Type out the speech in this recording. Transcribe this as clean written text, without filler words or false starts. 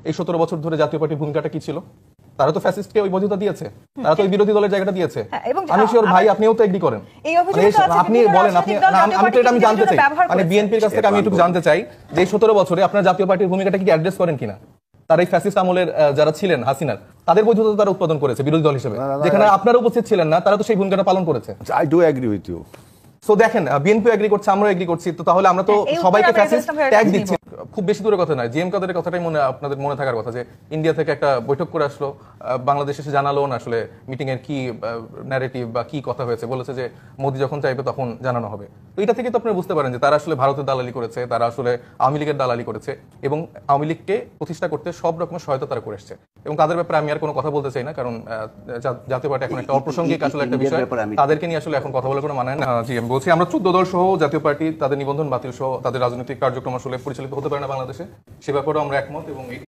এই 17 বছর ধরে জাতীয় পার্টির ভূমিকাটা কি ছিল? তারা তো ফ্যাসিস্টকে ওই বৈধতা দিয়েছে, তারা তো ওই বিরোধী দলের জায়গাটা দিয়েছে। আমি শিওর ভাই আপনিও তো এগ্রি করেন। আপনি বলেন, আপনি আমি তো এটা আমি জানতে চাই, মানে বিএনপির কাছ থেকে আমি একটু জানতে চাই যে 17 বছরে আপনার জাতীয় পার্টির ভূমিকাটা কি অ্যাড্রেস করেন কিনা? তারা এই ফ্যাসিস্ট আমলের যারা ছিলেন হাসিনার, তাদের বৈধতা তারা উৎপাদন করেছে বিরোধী দল হিসেবে, যেখানে আপনারা উপস্থিত ছিলেন না, তারা তো সেই ভূমিকাটা পালন করেছে। I do agree with you. So দেখেন, বিএনপি এগ্রি করছে, আমরাও এগ্রি করছি, তো তাহলে আমরা তো সবাইকে ফ্যাসিস্ট ট্যাগ দিচ্ছি। খুব বেশি দূরের কথা নয়, জিএম কাদেরের কথাটাই আপনাদের মনে থাকার কথা যে ইন্ডিয়া থেকে একটা বৈঠক করে আসলো, বাংলাদেশে এসে জানালো না আসলে মিটিং এর কি ন্যারেটিভ বা কি কথা হয়েছে, বলেছে যে মোদি যখন চাইবে তখন জানানো হবে। তো এটা থেকে তো আপনারা বুঝতে পারেন যে তারা আসলে ভারতের দালালি করেছে, তারা আসলে আওয়ামী লীগের দালালি করেছে এবং আওয়ামী লীগকে প্রতিষ্ঠা করতে সব রকমের সহায়তা তারা করে এসছে। এবং তাদের ব্যাপারে আমি আর কোনো কথা বলতে চাই না, কারণ জাতীয় পার্টি এখন একটা অপ্রাসঙ্গিক আসলে একটা বিষয়, তাদেরকে নিয়ে আসলে এখন কথা বলে কোনো মানে না। জি আমি বলছি, আমরা 14 দল সহ জাতীয় পার্টি তাদের নিবন্ধন বাতিল সহ তাদের রাজনৈতিক কার্যক্রম আসলে পরিচালিত হতে পারে না বাংলাদেশে, সে ব্যাপারেও আমরা একমত। এবং